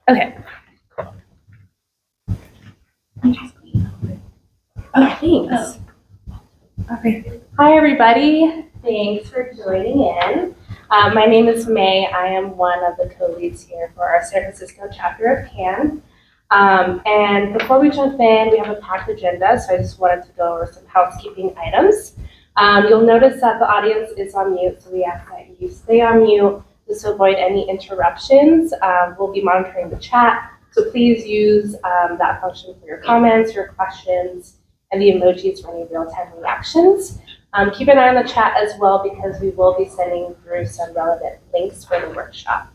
Okay. Oh, thanks. Okay. Hi, everybody. Thanks for joining in. My name is May. I am one of the co-leads here for our San Francisco chapter of CAAN. And before we jump in, we have a packed agenda, so I just wanted to go over some housekeeping items. You'll notice that the audience is on mute, so we ask that you stay on mute just to avoid any interruptions. We'll be monitoring the chat, so please use that function for your comments, your questions, and the emojis for any real-time reactions. Keep an eye on the chat as well because we will be sending through some relevant links for the workshop.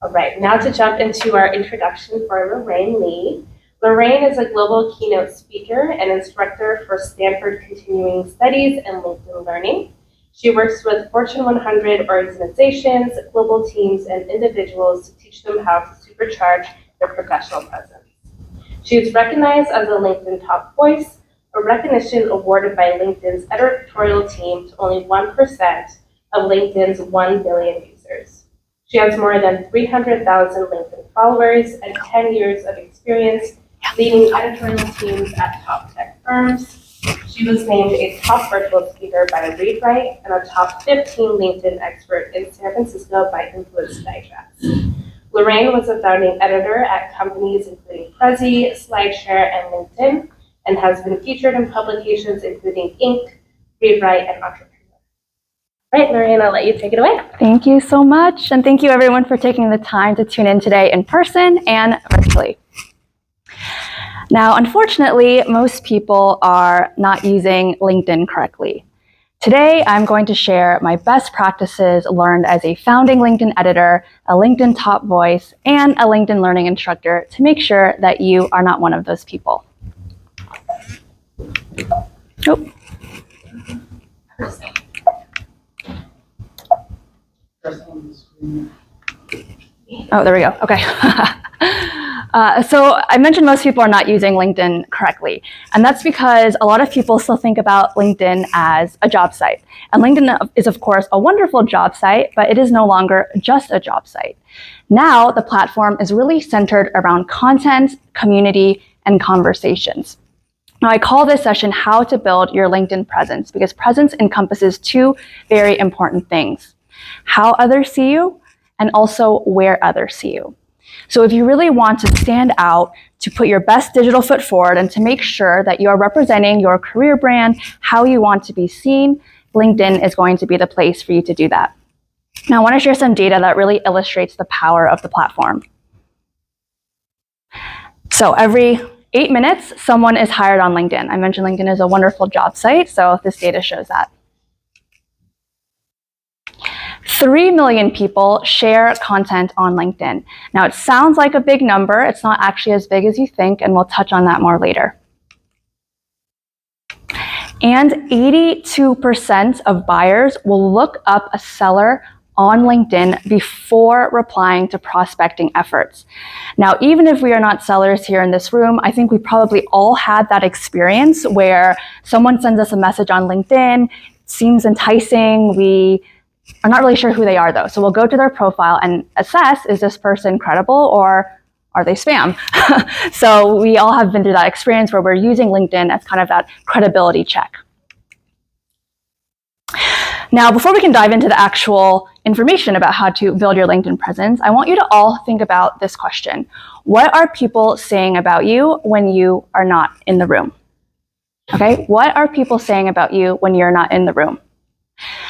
All right, now to jump into our introduction for Lorraine Lee. Lorraine is a global keynote speaker and instructor for Stanford Continuing Studies and LinkedIn Learning. She works with Fortune 100 organizations, global teams, and individuals to teach them how to supercharge their professional presence. She is recognized as a LinkedIn top voice, a recognition awarded by LinkedIn's editorial team to only 1% of LinkedIn's 1 billion users. She has more than 300,000 LinkedIn followers and 10 years of experience leading editorial teams at top tech firms. She was named a top virtual speaker by ReadWrite and a top 15 LinkedIn expert in San Francisco by Influence Digest. Lorraine was a founding editor at companies including Prezi, SlideShare, and LinkedIn, and has been featured in publications including Inc., ReadWrite, and Entrepreneur. All right, Lorraine, I'll let you take it away. Thank you so much, and thank you everyone for taking the time to tune in today in person and virtually. Now, unfortunately, most people are not using LinkedIn correctly. Today, I'm going to share my best practices learned as a founding LinkedIn editor, a LinkedIn top voice, and a LinkedIn learning instructor to make sure that you are not one of those people. Oh. Oh, there we go. Okay. So I mentioned most people are not using LinkedIn correctly, and that's because a lot of people still think about LinkedIn as a job site. And LinkedIn is, of course, a wonderful job site, but it is no longer just a job site. Now, the platform is really centered around content, community, and conversations. Now, I call this session How to Build Your LinkedIn Presence because presence encompasses two very important things: how others see you and also where others see you. So if you really want to stand out, to put your best digital foot forward, and to make sure that you are representing your career brand, how you want to be seen, LinkedIn is going to be the place for you to do that. Now, I want to share some data that really illustrates the power of the platform. So every 8 minutes, someone is hired on LinkedIn. I mentioned LinkedIn is a wonderful job site, so this data shows that. 3 million people share content on LinkedIn. Now, it sounds like a big number. It's not actually as big as you think, and we'll touch on that more later. And 82% of buyers will look up a seller on LinkedIn before replying to prospecting efforts. Now, even if we are not sellers here in this room, I think we probably all had that experience where someone sends us a message on LinkedIn, seems enticing, we are not really sure who they are though. So we'll go to their profile and assess, is this person credible or are they spam? So we all have been through that experience where we're using LinkedIn as kind of that credibility check. Now, before we can dive into the actual information about how to build your LinkedIn presence, I want you to all think about this question. What are people saying about you when you are not in the room? Okay, what are people saying about you when you're not in the room?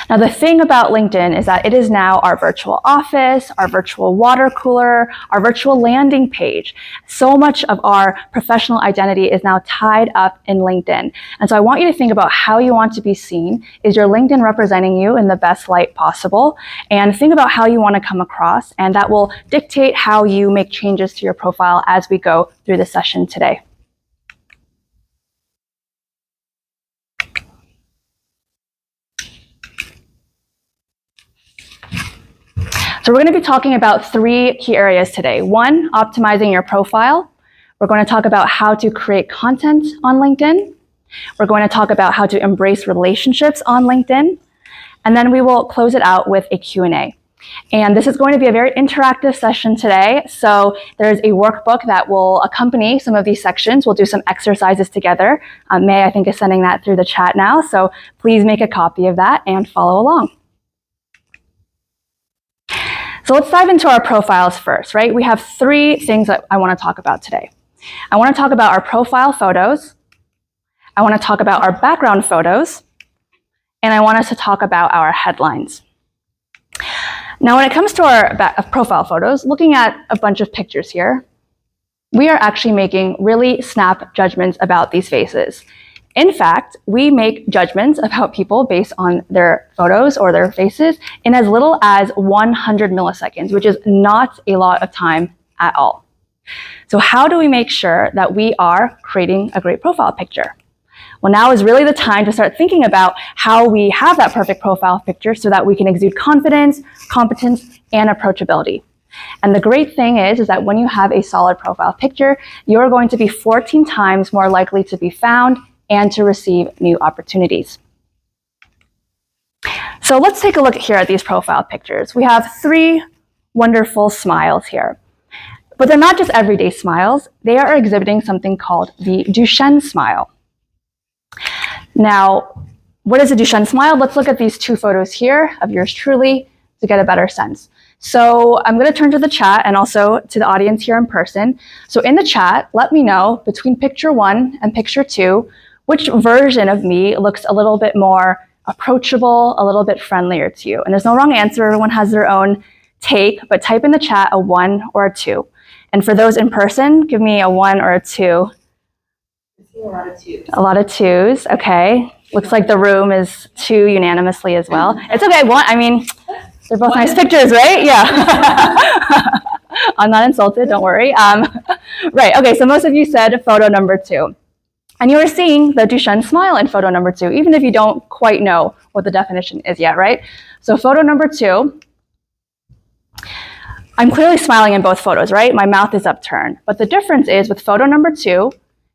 Now, the thing about LinkedIn is that it is now our virtual office, our virtual water cooler, our virtual landing page. So much of our professional identity is now tied up in LinkedIn. And so I want you to think about how you want to be seen. Is your LinkedIn representing you in the best light possible? And think about how you want to come across, and that will dictate how you make changes to your profile as we go through the session today. So we're going to be talking about 3 key areas today. 1, optimizing your profile. We're going to talk about how to create content on LinkedIn. We're going to talk about how to embrace relationships on LinkedIn. And then we will close it out with a Q&A. And this is going to be a very interactive session today. So there's a workbook that will accompany some of these sections. We'll do some exercises together. May, I think, is sending that through the chat now. So please make a copy of that and follow along. So let's dive into our profiles first, right? We have three things that I want to talk about today. I want to talk about our profile photos. I want to talk about our background photos. And I want us to talk about our headlines. Now, when it comes to our profile photos, looking at a bunch of pictures here, we are actually making really snap judgments about these faces. In fact, we make judgments about people based on their photos or their faces in as little as 100 milliseconds, which is not a lot of time at all. So how do we make sure that we are creating a great profile picture? Well, now is really the time to start thinking about how we have that perfect profile picture so that we can exude confidence, competence, and approachability. And the great thing is that when you have a solid profile picture, you're going to be 14 times more likely to be found and to receive new opportunities. So let's take a look here at these profile pictures. We have three wonderful smiles here. But they're not just everyday smiles. They are exhibiting something called the Duchenne smile. Now, what is a Duchenne smile? Let's look at these two photos here of yours truly to get a better sense. So I'm going to turn to the chat and also to the audience here in person. So in the chat, let me know between picture 1 and picture 2, which version of me looks a little bit more approachable, a little bit friendlier to you. And there's no wrong answer. Everyone has their own take, but type in the chat a 1 or a 2. And for those in person, give me a 1 or a 2. A lot of 2s. A lot of 2s, okay. Looks like the room is 2 unanimously as well. It's okay, they're both nice pictures, right? Yeah. I'm not insulted, don't worry. Right, okay, so most of you said photo number 2. And you were seeing the Duchenne smile in photo number 2, even if you don't quite know what the definition is yet, right? So photo number 2, I'm clearly smiling in both photos, right? My mouth is upturned. But the difference is with photo number 2,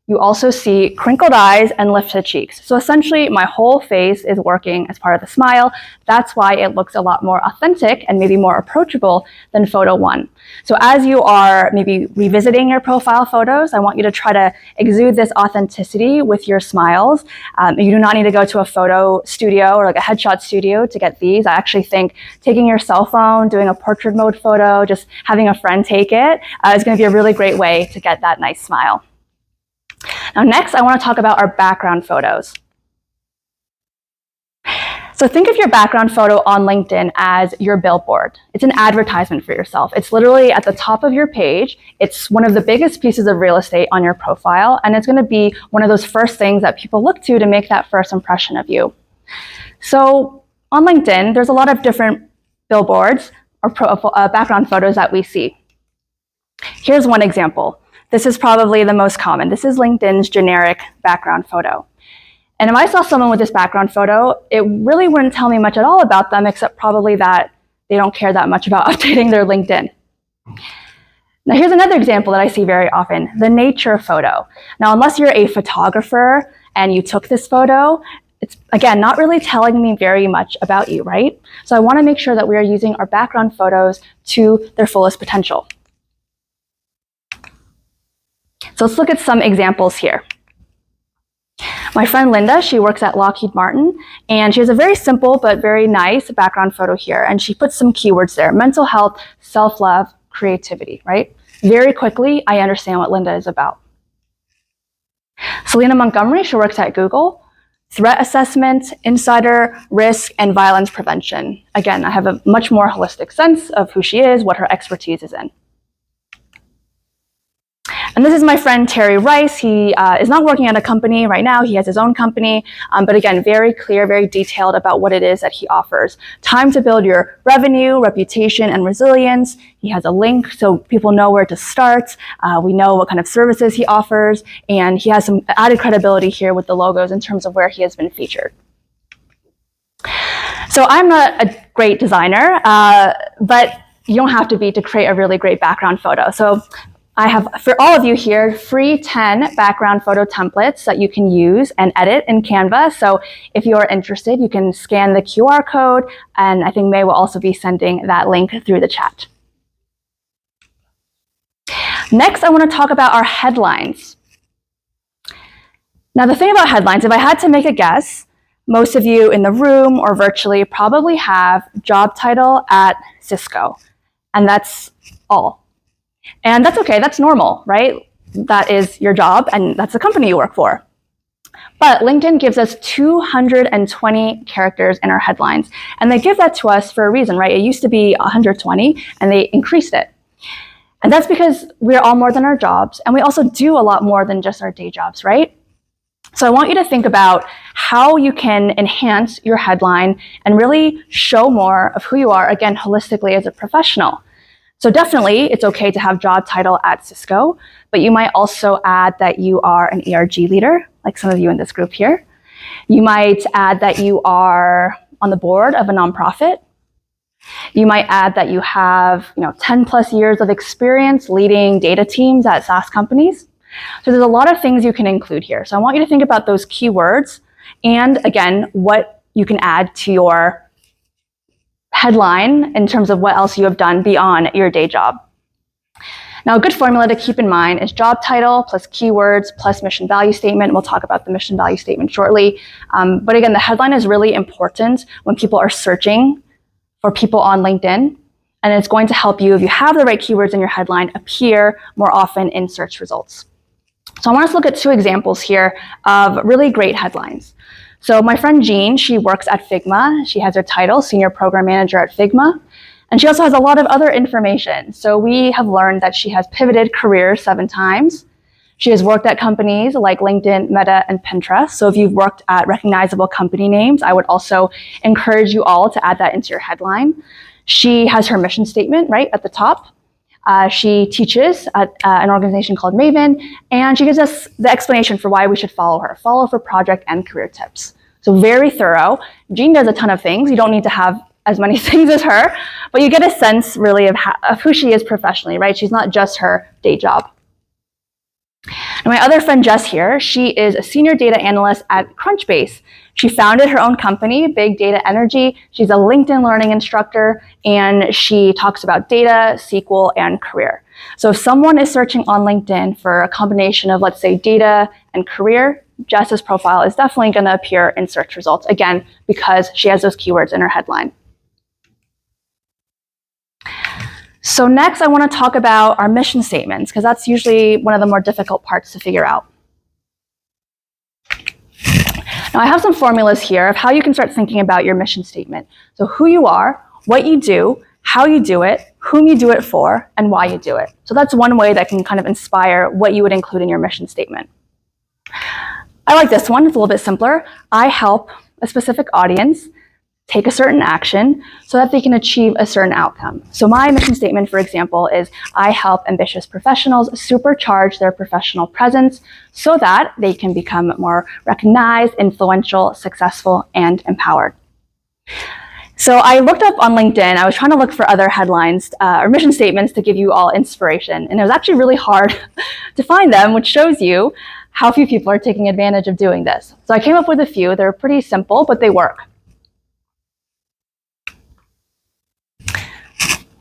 you also see crinkled eyes and lifted cheeks. So essentially, my whole face is working as part of the smile. That's why it looks a lot more authentic and maybe more approachable than photo 1. So as you are maybe revisiting your profile photos, I want you to try to exude this authenticity with your smiles. You do not need to go to a photo studio or like a headshot studio to get these. I actually think taking your cell phone, doing a portrait mode photo, just having a friend take it is going to be a really great way to get that nice smile. Now next, I want to talk about our background photos. So think of your background photo on LinkedIn as your billboard. It's an advertisement for yourself. It's literally at the top of your page. It's one of the biggest pieces of real estate on your profile, and it's going to be one of those first things that people look to make that first impression of you. So on LinkedIn, there's a lot of different billboards or background photos that we see. Here's one example. This is probably the most common. This is LinkedIn's generic background photo. And if I saw someone with this background photo, it really wouldn't tell me much at all about them, except probably that they don't care that much about updating their LinkedIn. Now here's another example that I see very often, the nature photo. Now, unless you're a photographer and you took this photo, it's, again, not really telling me very much about you, right? So I want to make sure that we are using our background photos to their fullest potential. So let's look at some examples here. My friend Linda, she works at Lockheed Martin, and she has a very simple but very nice background photo here, and she puts some keywords there: mental health, self-love, creativity, right? Very quickly, I understand what Linda is about. Selena Montgomery, she works at Google. Threat assessment, insider, risk, and violence prevention. Again, I have a much more holistic sense of who she is, what her expertise is in. And this is my friend Terry Rice. He is not working at a company right now. He has his own company, but again, very clear, very detailed about what it is that he offers. Time to build your revenue, reputation, and resilience. He has a link so people know where to start. We know what kind of services he offers, and he has some added credibility here with the logos in terms of where he has been featured. So I'm not a great designer, but you don't have to be to create a really great background photo. So I have, for all of you here, free 10 background photo templates that you can use and edit in Canva. So if you are interested, you can scan the QR code, and I think May will also be sending that link through the chat. Next, I want to talk about our headlines. Now, the thing about headlines, if I had to make a guess, most of you in the room or virtually probably have job title at Cisco, and that's all. And that's okay, that's normal, right? That is your job, and that's the company you work for. But LinkedIn gives us 220 characters in our headlines, and they give that to us for a reason, right? It used to be 120, and they increased it. And that's because we're all more than our jobs, and we also do a lot more than just our day jobs, right? So I want you to think about how you can enhance your headline and really show more of who you are, again, holistically as a professional. So definitely, it's okay to have job title at Cisco, but you might also add that you are an ERG leader, like some of you in this group here. You might add that you are on the board of a nonprofit. You might add that you have 10 plus years of experience leading data teams at SaaS companies. So there's a lot of things you can include here. So I want you to think about those keywords and, again, what you can add to your headline in terms of what else you have done beyond your day job. Now, a good formula to keep in mind is job title plus keywords plus mission value statement. We'll talk about the mission value statement shortly. But again, the headline is really important when people are searching for people on LinkedIn, and it's going to help you, if you have the right keywords in your headline, appear more often in search results. So I want us to look at two examples here of really great headlines. So my friend Jean, she works at Figma. She has her title, Senior Program Manager at Figma. And she also has a lot of other information. So we have learned that she has pivoted careers 7 times. She has worked at companies like LinkedIn, Meta, and Pinterest. So if you've worked at recognizable company names, I would also encourage you all to add that into your headline. She has her mission statement right at the top. She teaches at an organization called Maven, and she gives us the explanation for why we should follow her. Follow for project and career tips. So very thorough. Jean does a ton of things. You don't need to have as many things as her, but you get a sense really of who she is professionally, right? She's not just her day job. And my other friend Jess here, she is a senior data analyst at Crunchbase. She founded her own company, Big Data Energy. She's a LinkedIn learning instructor, and she talks about data, SQL, and career. So if someone is searching on LinkedIn for a combination of, let's say, data and career, Jess's profile is definitely going to appear in search results, again, because she has those keywords in her headline. So next, I want to talk about our mission statements, because that's usually one of the more difficult parts to figure out. Now, I have some formulas here of how you can start thinking about your mission statement. So who you are, what you do, how you do it, whom you do it for, and why you do it. So that's one way that can kind of inspire what you would include in your mission statement. I like this one. It's a little bit simpler. I help a specific audience take a certain action so that they can achieve a certain outcome. So my mission statement, for example, is I help ambitious professionals supercharge their professional presence so that they can become more recognized, influential, successful, and empowered. So I looked up on LinkedIn. I was trying to look for other headlines or mission statements to give you all inspiration. And it was actually really hard to find them, which shows you how few people are taking advantage of doing this. So I came up with a few. They're pretty simple, but they work.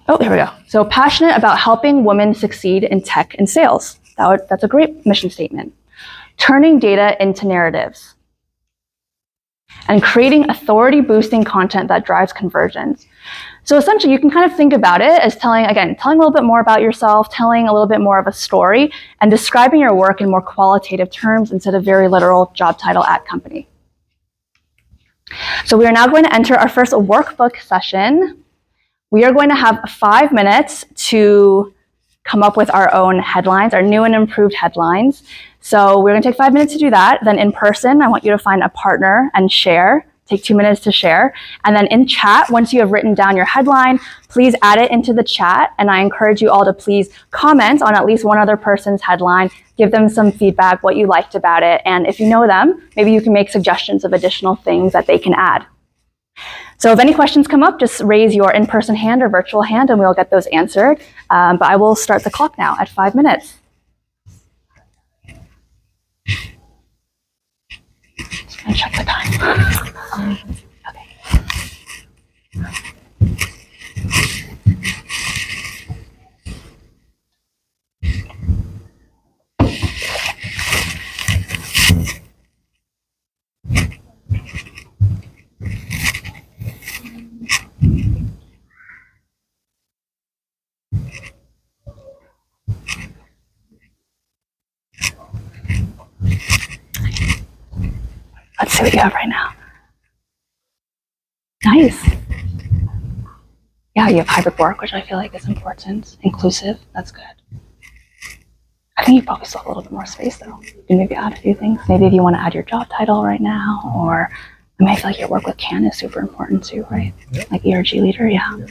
Oh, here we go. So passionate about helping women succeed in tech and sales. That's a great mission statement. Turning data into narratives. And creating authority-boosting content that drives conversions. So essentially, you can kind of think about it as telling a little bit more about yourself, telling a little bit more of a story, and describing your work in more qualitative terms instead of very literal job title at company. So we are now going to enter our first workbook session. We are going to have 5 minutes to come up with our own headlines, our new and improved headlines. So we're going to take 5 minutes to do that. Then in person, I want you to find a partner and share. Take 2 minutes to share. And then in chat, once you have written down your headline, please add it into the chat. And I encourage you all to please comment on at least one other person's headline, give them some feedback, what you liked about it. And if you know them, maybe you can make suggestions of additional things that they can add. So if any questions come up, just raise your in-person hand or virtual hand and we'll get those answered. But I will start the clock now at 5 minutes. Just gonna check the time. Okay. Let's see what you have right now. Nice. Yeah, you have hybrid work, which I feel like is important. Inclusive, that's good. I think you probably still have a little bit more space though. You can maybe add a few things. Maybe if you want to add your job title right now, or I mean, I feel like your work with CAAN is super important too, right? Yep. Like ERG leader, yeah. Yep.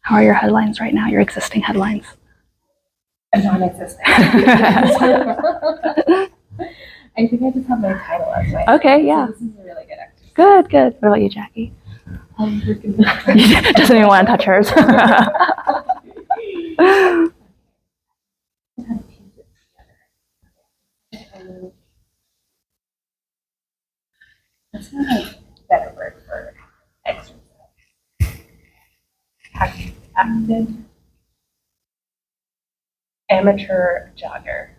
How are your headlines right now, your existing headlines? Non-existent. I think I just have my title as my Okay, yeah. So this is a really good exercise. Good, good. What about you, Jackie? Doesn't even want to touch hers. That's not a better word for exercise. Active amateur jogger.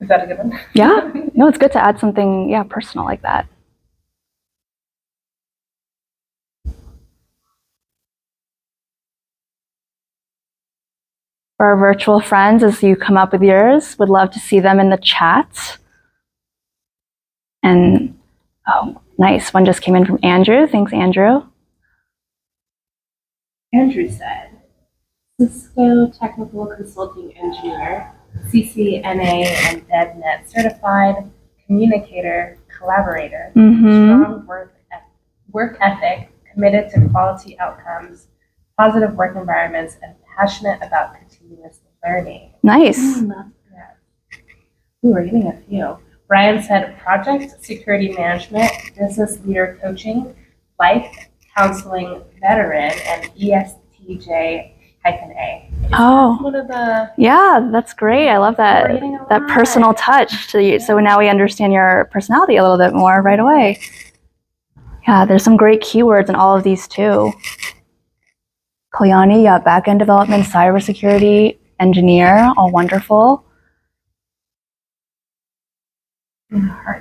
Is that a good one? Yeah. No, it's good to add something, yeah, personal like that. For our virtual friends, as you come up with yours, would love to see them in the chat. And, oh, nice. One just came in from Andrew. Thanks, Andrew. Andrew said, Cisco Technical Consulting Engineer, CCNA and DevNet certified, communicator, collaborator, strong work ethic, committed to quality outcomes, positive work environments, and passionate about continuous learning. Nice. Ooh, we're getting a few. Brian said project security management, business leader coaching, life counseling veteran, and ESTJ-A. Oh, One of the, yeah, that's great. I love that, that personal touch to you. So now we understand your personality a little bit more right away. Yeah, there's some great keywords in all of these too. Kalyani, yeah, backend development, cybersecurity, engineer, all wonderful.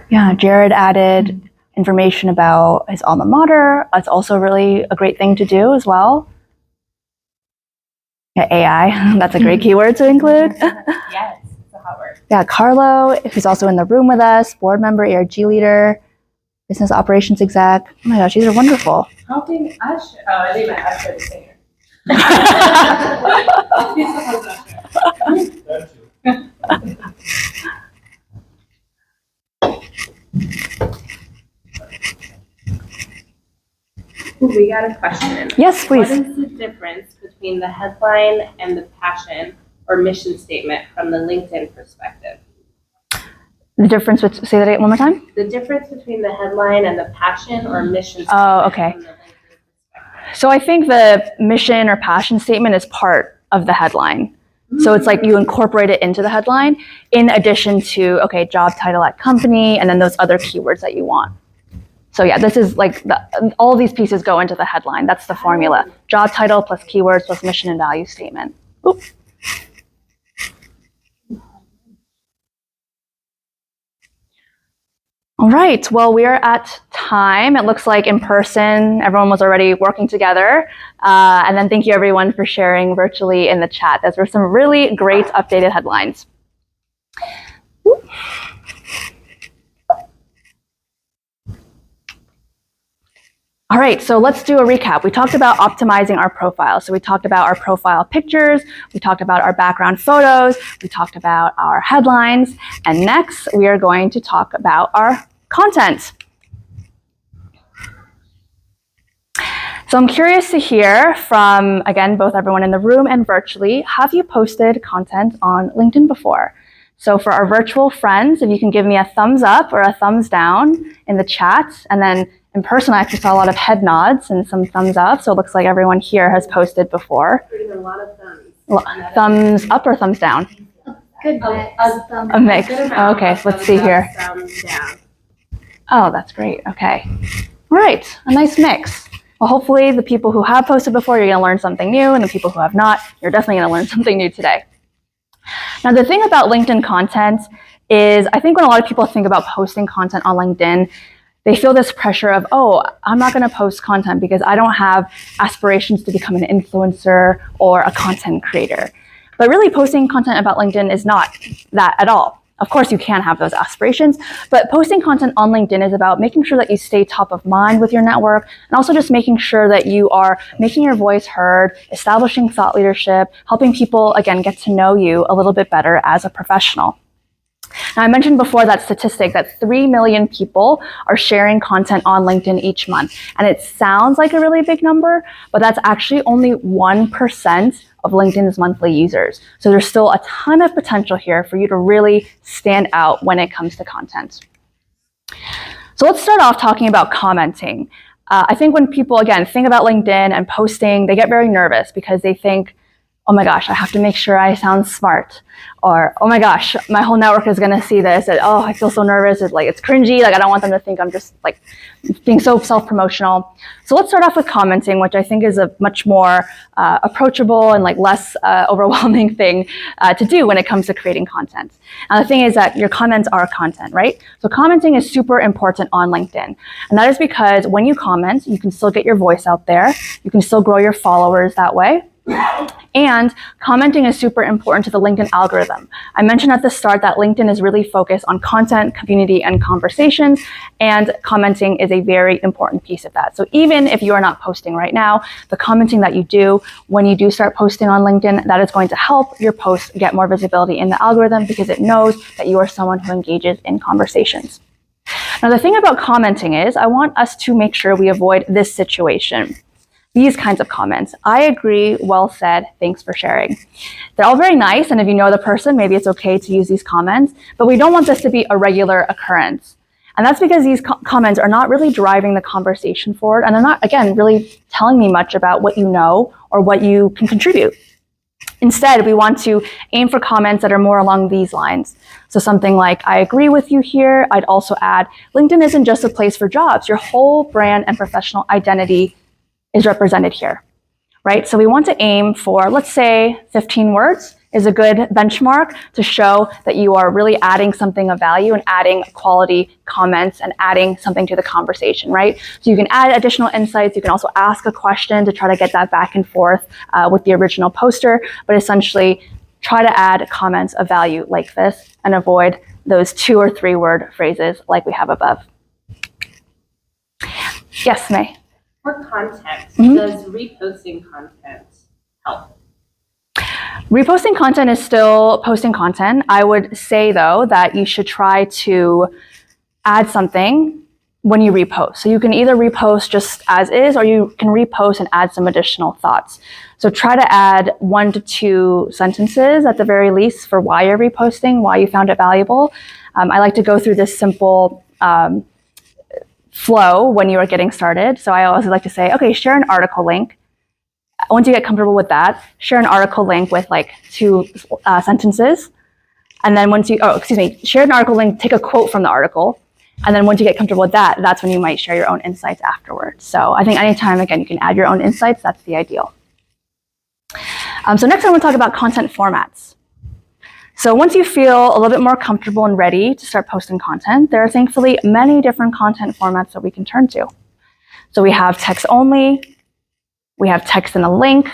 Yeah, Jared added information about his alma mater. That's also really a great thing to do as well. Yeah, AI, that's a great keyword to include. Yes, it's a hot word. Yeah, Carlo, who's also in the room with us, board member, ERG leader, business operations exec. Oh my gosh, these are wonderful. Helping Usher. Oh, I think my Usher the singer. Ooh, we got a question. Yes, please. What is the difference between the headline and the passion or mission statement from the LinkedIn perspective? The difference with, say that one more time? The difference between the headline and the passion or mission statement. Oh, okay. From the LinkedIn perspective. So I think the mission or passion statement is part of the headline. So it's like you incorporate it into the headline in addition to, okay, job title at company, and then those other keywords that you want. So yeah, this is like, all of these pieces go into the headline. That's the formula. Job title plus keywords plus mission and value statement. Oop. All right, well, we are at time. It looks like in person, everyone was already working together. And then thank you everyone for sharing virtually in the chat. Those were some really great updated headlines. Woo. All right, so let's do a recap. We talked about optimizing our profile. So we talked about our profile pictures, we talked about our background photos, we talked about our headlines, and next we are going to talk about our content. So I'm curious to hear from, again, both everyone in the room and virtually, have you posted content on LinkedIn before? So for our virtual friends, if you can give me a thumbs up or a thumbs down in the chat, and then in person, I actually saw a lot of head nods and some thumbs up, so it looks like everyone here has posted before. A lot of thumbs. Thumbs up or thumbs down? Good mix. A mix. Okay, so let's see here. Thumbs down. Oh, that's great. Okay. All right, a nice mix. Well, hopefully the people who have posted before, you're going to learn something new, and the people who have not, you're definitely going to learn something new today. Now, the thing about LinkedIn content is, I think when a lot of people think about posting content on LinkedIn, they feel this pressure of, oh, I'm not going to post content because I don't have aspirations to become an influencer or a content creator. But really, posting content about LinkedIn is not that at all. Of course, you can have those aspirations, but posting content on LinkedIn is about making sure that you stay top of mind with your network, and also just making sure that you are making your voice heard, establishing thought leadership, helping people, again, get to know you a little bit better as a professional. Now, I mentioned before that statistic that 3 million people are sharing content on LinkedIn each month. And it sounds like a really big number, but that's actually only 1% of LinkedIn's monthly users. So there's still a ton of potential here for you to really stand out when it comes to content. So let's start off talking about commenting. I think when people, again, think about LinkedIn and posting, they get very nervous because they think, oh my gosh, I have to make sure I sound smart. Or, oh my gosh, my whole network is gonna see this. And, oh, I feel so nervous. It's cringy. I don't want them to think I'm just being so self-promotional. So let's start off with commenting, which I think is a much more approachable and less overwhelming thing to do when it comes to creating content. Now, the thing is that your comments are content, right? So commenting is super important on LinkedIn. And that is because when you comment, you can still get your voice out there. You can still grow your followers that way. And commenting is super important to the LinkedIn algorithm. I mentioned at the start that LinkedIn is really focused on content, community, and conversations, and commenting is a very important piece of that. So even if you are not posting right now, the commenting that you do when you do start posting on LinkedIn, that is going to help your posts get more visibility in the algorithm because it knows that you are someone who engages in conversations. Now, the thing about commenting is I want us to make sure we avoid this situation. These kinds of comments. I agree, well said, thanks for sharing. They're all very nice, and if you know the person, maybe it's okay to use these comments, but we don't want this to be a regular occurrence. And that's because these comments are not really driving the conversation forward, and they're not, again, really telling me much about what you know or what you can contribute. Instead, we want to aim for comments that are more along these lines. So something like, I agree with you here. I'd also add, LinkedIn isn't just a place for jobs. Your whole brand and professional identity is represented here, right? So we want to aim for, let's say 15 words is a good benchmark to show that you are really adding something of value and adding quality comments and adding something to the conversation, right? So you can add additional insights. You can also ask a question to try to get that back and forth with the original poster, but essentially try to add comments of value like this and avoid those 2 or 3 word phrases like we have above. Yes, May? For content, does reposting content help? Reposting content is still posting content. I would say, though, that you should try to add something when you repost. So you can either repost just as is, or you can repost and add some additional thoughts. So try to add 1 to 2 sentences at the very least for why you're reposting, why you found it valuable. I like to go through this simple flow when you are getting started. So I always like to say, okay, share an article link. Once you get comfortable with that, share an article link with 2 sentences. And then share an article link, take a quote from the article. And then once you get comfortable with that, that's when you might share your own insights afterwards. So I think anytime, again, you can add your own insights, that's the ideal. So next I want to talk about content formats. So once you feel a little bit more comfortable and ready to start posting content, there are thankfully many different content formats that we can turn to. So we have text only, we have text and a link,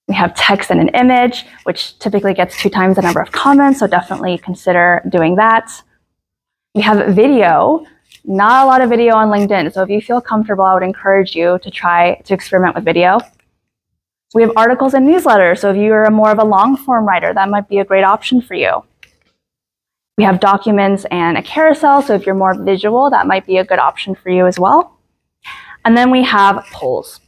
we have text and an image, which typically gets 2 times the number of comments, so definitely consider doing that. We have video, Not a lot of video on LinkedIn. So if you feel comfortable, I would encourage you to try to experiment with video. We have articles and newsletters. So if you're more of a long form writer, that might be a great option for you. We have documents and a carousel. So if you're more visual, that might be a good option for you as well. And then we have polls.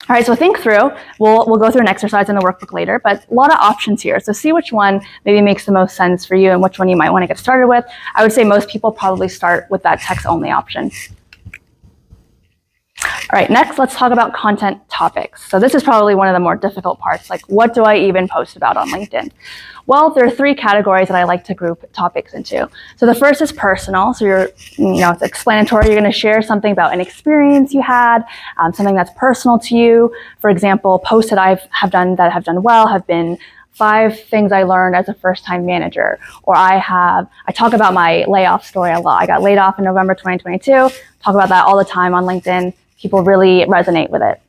All right, so think through. We'll go through an exercise in the workbook later, but a lot of options here. So see which one maybe makes the most sense for you and which one you might want to get started with. I would say most people probably start with that text-only option. All right, next, let's talk about content topics. So this is probably one of the more difficult parts, like what do I even post about on LinkedIn? Well, there are 3 categories that I like to group topics into. So the first is personal. So it's explanatory. You're going to share something about an experience you had, something that's personal to you. For example, posts that I have done well have been 5 things I learned as a first-time manager, or I talk about my layoff story a lot. I got laid off in November 2022. Talk about that all the time on LinkedIn. People really resonate with it.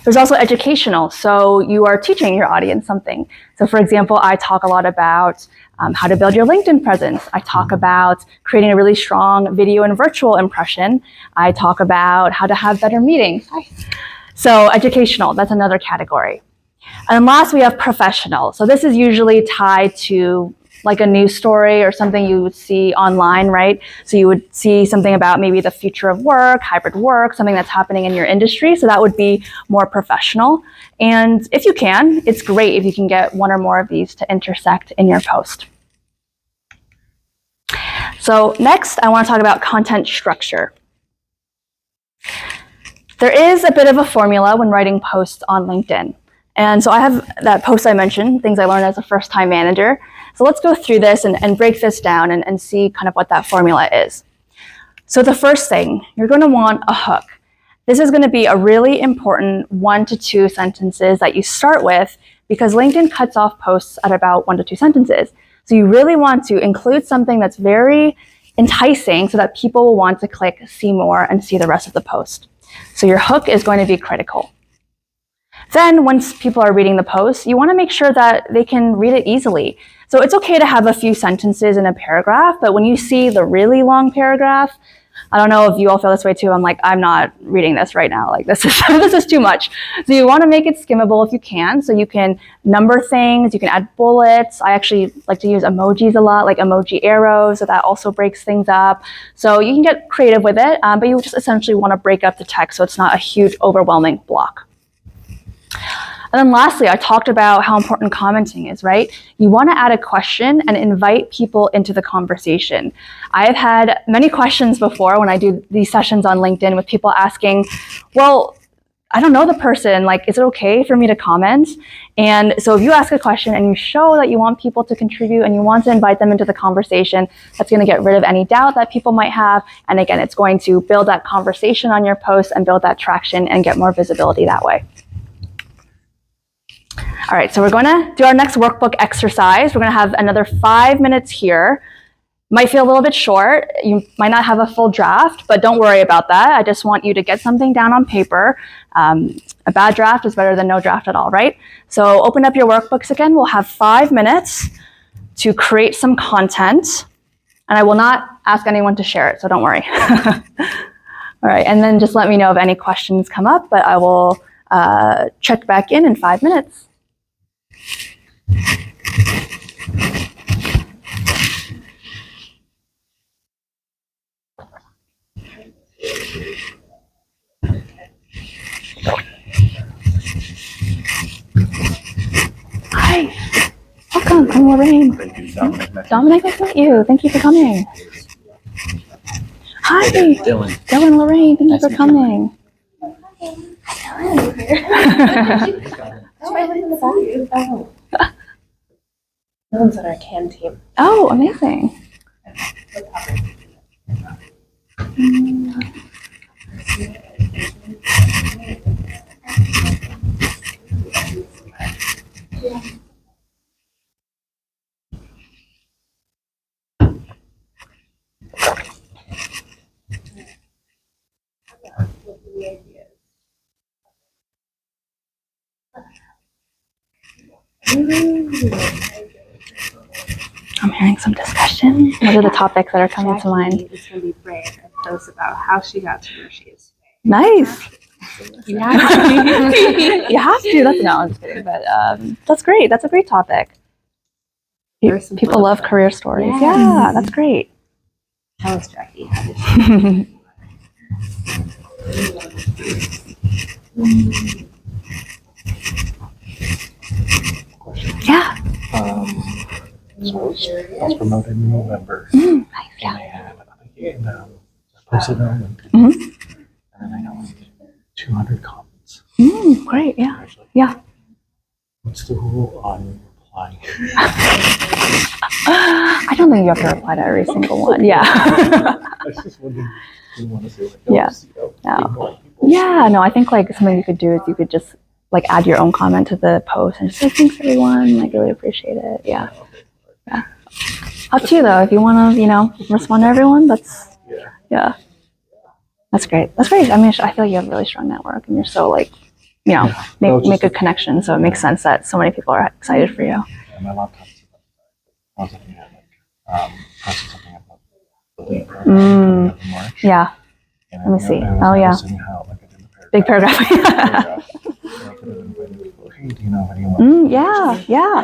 There's also educational, so you are teaching your audience something. So for example, I talk a lot about how to build your LinkedIn presence. I talk about creating a really strong video and virtual impression. I talk about how to have better meetings. So educational, that's another category. And then last, we have professional. So this is usually tied to like a news story or something you would see online, right? So you would see something about maybe the future of work, hybrid work, something that's happening in your industry. So that would be more professional. And if you can, it's great if you can get 1 or more of these to intersect in your post. So next, I want to talk about content structure. There is a bit of a formula when writing posts on LinkedIn. And so I have that post I mentioned, things I learned as a first-time manager. So let's go through this and break this down and see kind of what that formula is. So the first thing, you're going to want a hook. This is going to be a really important 1 to 2 sentences that you start with because LinkedIn cuts off posts at about 1 to 2 sentences. So you really want to include something that's very enticing so that people will want to click see more and see the rest of the post. So your hook is going to be critical. Then once people are reading the post, you want to make sure that they can read it easily. So it's okay to have a few sentences in a paragraph, but when you see the really long paragraph, I don't know if you all feel this way too. I'm like, I'm not reading this right now. Like this is too much. So you want to make it skimmable if you can. So you can number things, you can add bullets. I actually like to use emojis a lot, like emoji arrows. So that also breaks things up. So you can get creative with it, but you just essentially want to break up the text so it's not a huge, overwhelming block. And then lastly, I talked about how important commenting is, right? You want to add a question and invite people into the conversation. I have had many questions before when I do these sessions on LinkedIn with people asking, well, I don't know the person, like, is it okay for me to comment? And so if you ask a question and you show that you want people to contribute and you want to invite them into the conversation, that's going to get rid of any doubt that people might have. And again, it's going to build that conversation on your post and build that traction and get more visibility that way. All right, so we're going to do our next workbook exercise. We're going to have another 5 minutes here. Might feel a little bit short. You might not have a full draft, but don't worry about that. I just want you to get something down on paper. A bad draft is better than no draft at all, right? So open up your workbooks again. We'll have 5 minutes to create some content, and I will not ask anyone to share it, so don't worry. All right, and then just let me know if any questions come up, but I will check back in 5 minutes. Hi, welcome. I'm Lorraine. Thank you, Dominic. Dominic, nice to meet you. Thank you for coming. Hi, Dylan. Lorraine. Thank you Nice for to meet you. coming. Dylan's on our CAAN team. Oh, amazing. I'm hearing some discussion. What are the topics that are coming to mind? It's going to be prayer. post about how she got to where she is Nice. today. Yeah. You have to. That's no, I'm just kidding. But that's great. That's a great topic. There's some People fun love stuff. career stories. Yes. Yeah, that's great. Tell us, Jackie. How did she- Yeah. So I was promoted in November. Nice. And Yeah. I had, posted it on LinkedIn. Mhm. And then I got like 200 comments. Great. Yeah. Actually. Yeah. What's the rule on replying? I don't think you have to reply to every single one. Yeah. I was just wondering, do you want to say like, Yeah. No. ignore people? Yeah. No, I think like something you could do is you could just like add your own comment to the post and just say thanks everyone. Like really appreciate it. Yeah. Yeah. Up to you though. If you want to, respond to everyone, that's yeah. That's great. That's great. I mean, I feel like you have a really strong network and you're so like, make good connections. So it makes sense that so many people are excited for you. Yeah, my laptop. I was looking at like posted something about the lead program in March. Yeah. And Let me see. I was Oh, yeah. noticing how like I did the Big paragraph. So I could have invited people, hey, do you know of anyone? Yeah. Yeah.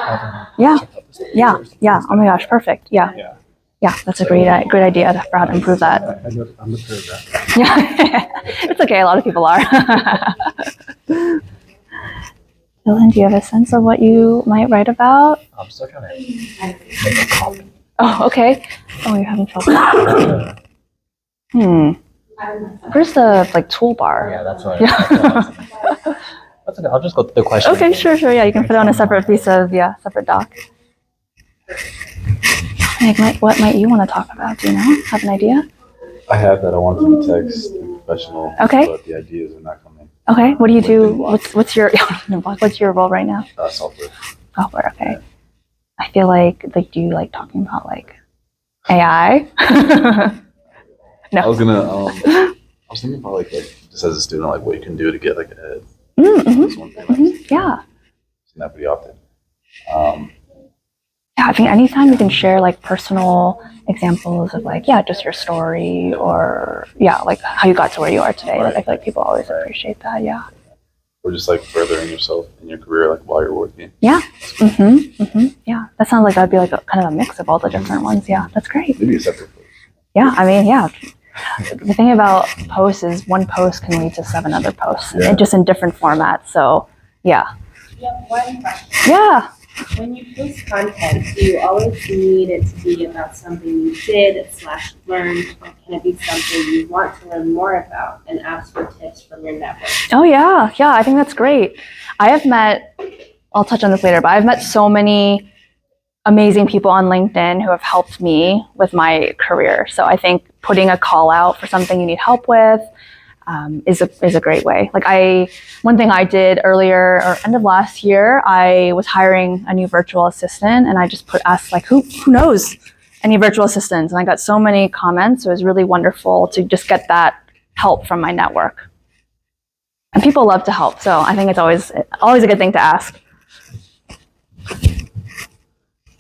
Have them Yeah. check out this thing Yeah. or something Yeah. like Oh my that. gosh. Perfect. Yeah. Yeah. Yeah. That's a great idea for how to improve that. I know I'm the paragraph. Yeah. It's okay. A lot of people are. Dylan, do you have a sense of what you might write about? I'm still kind of make a copy. Oh, okay. Oh, you're having trouble. Where's the toolbar? Yeah, that's what. Yeah. That's okay. I'll just go through the question. Okay, sure. Yeah, you can put it on a separate piece of separate doc. What might you want to talk about? Do you know? Have an idea? I have that. I want to be text and professional. Okay. But the ideas are not coming. Okay. What do you do? What's your what's your role right now? Software. Software. Okay. I feel like do you like talking about AI? No. I was thinking about like just as a student, like what you can do to get ahead. Mm-hmm. That's one thing. Like, Yeah. seen that pretty often. Yeah, I think anytime you can share personal examples of just your story or how you got to where you are today. I feel like people always appreciate that. Yeah. Or just furthering yourself in your career, while you're working. Yeah. Yeah. That sounds like that'd be kind of a mix of all the different ones. Yeah, that's great. Maybe a separate post. Yeah, I mean, yeah. The thing about posts is one post can lead to 7 other posts, and just in different formats. So, yeah. Yeah, one question. Yeah. When you post content, do you always need it to be about something you did/learned, or can it be something you want to learn more about and ask for tips from your network? Oh, yeah. Yeah, I think that's great. I'll touch on this later, but I've met so many amazing people on LinkedIn who have helped me with my career. So I think putting a call out for something you need help with is a great way. One thing I did earlier or end of last year, I was hiring a new virtual assistant, and I just asked who knows any virtual assistants, and I got so many comments. So it was really wonderful to just get that help from my network. And people love to help, so I think it's always a good thing to ask.